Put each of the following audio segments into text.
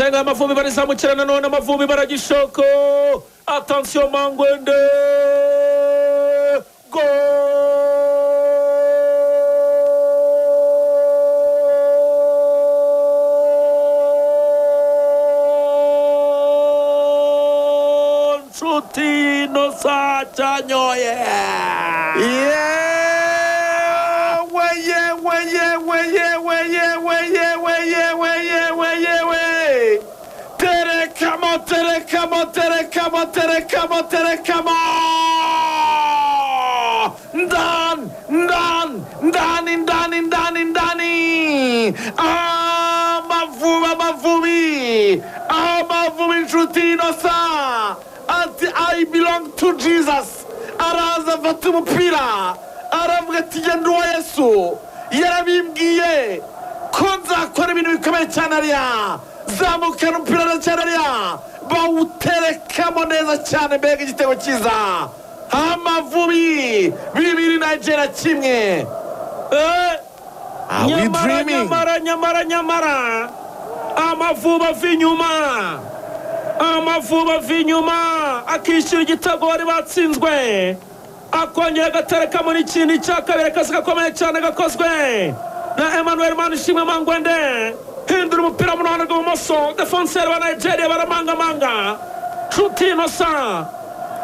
Karenga Amavubi barizamukirana none Amavubi baragishoko. Attention Mangwende. Goal! Chutino Sachanyoye. Terekamo. Ndani. Amavubi Chutino Sa. I belong to Jesus. Araza fata umupira. Aravuga ati genda uwa Yesu. Yarabimbwiye ko nzakora ibintu bikomeye cyane ariya. Zamukana umupira na cyane ariya. Bawuterekamo neza cyane mbega igitego cyiza. Amavubi 2 Nigeria 1. Nyamara. Amavubi avinyuma akishyura igitego bari batsinzwe. Akongera agaterekamo n'ikindi cya kabiri akazi gakomeye cyane gakozwe na Emmanuel Manishimwe Mangwende. Hindura umupira mu ruhande rw'ibumoso. Defenseur wa Nigeria baramanga. Chutino Sa.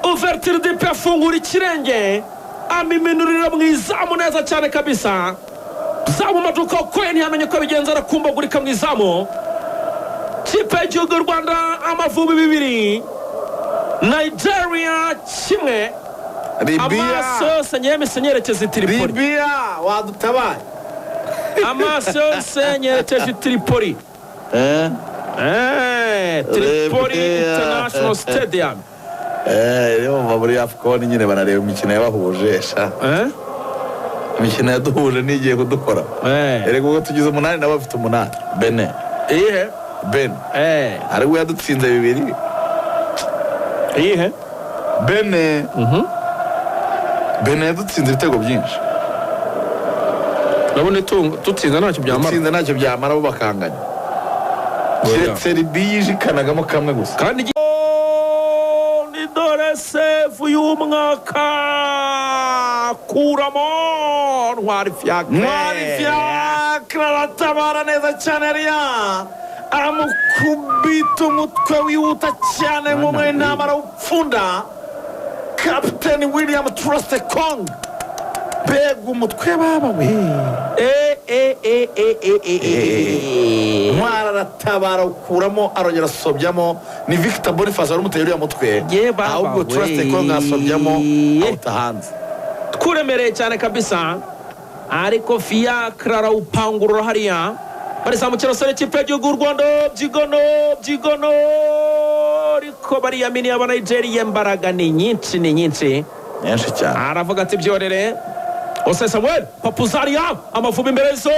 Ouverture de pied afungura ikirenge. Amiminurira mu izamu neza cyane kabisa. Zamu maduka kwe ntiyamenye ko bigenza arakumbagurika mu izamu. Kipe y'igihugu Rwanda Amavubi 2 Nigeria 1. Amaso yose nyerekeza Tripoli. Libya wadutabaye. Amaso yose nyerekeza Tripoli. Tripoli International Stadium. Rero muri AFCON nyine banareba imikino yabahuje sha. Imikino yaduhuje nigiye kudukora. Erego ngo tugize 8 nabo bafite 8. Benin. Ben. Ari we yadutsinze 2. Benin. Benin yadutsinze ibitego byinshi. Nabone tutsinze ntacyo byamara bo bakanganya. Serbia yijikanagamo kamwe gusa. Kandi ni dore save y'umwaka kuramo Ntwari Fiacre aratabara neza cyane ariya. Aramukubita umutwe wihuta cyane mu mwenda barawupfunda. Captain William Trust Kong. Bega umutwe baba we. Ntwara aratabara ukuramo arongera asobyamo. Ni Victor Boniface wari umuteye uriya mutwe. Ahubwo Trust Kong asobyamo awuta hanze. Tkuremereye cyane kabisa. Ariko Fiacre arawupangurura hariya. Barizamukira sore kipe y'igihugu Rwanda byigono ariko bariyamini aba Nigeria imbaraga ni nyinshi cyane. Aravuga ati byorere Ose Samuel Papuzaria Amavubi imbere zo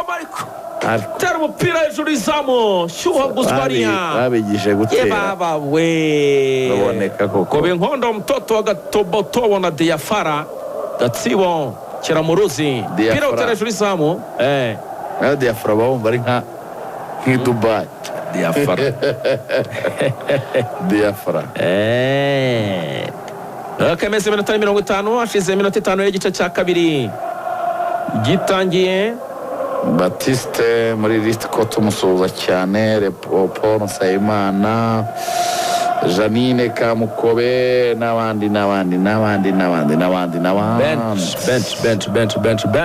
Mariko tera umupira hejuru izamu shyuha guswariya babigije gutera baba we baboneka koko Benkondo mtoto wa Gatoboto na Diafara Gatsibo Kiramuruzi pira utera hejuru izamu Diafara bawumva ari nka Dubai. Diafara Akemeze minota 50 ashize minota 5 y'igice cya kabiri gitangiye. Baptiste muri list ko tumusuza cyane Paul Nsayimana Janine Kamukobe n'abandi bench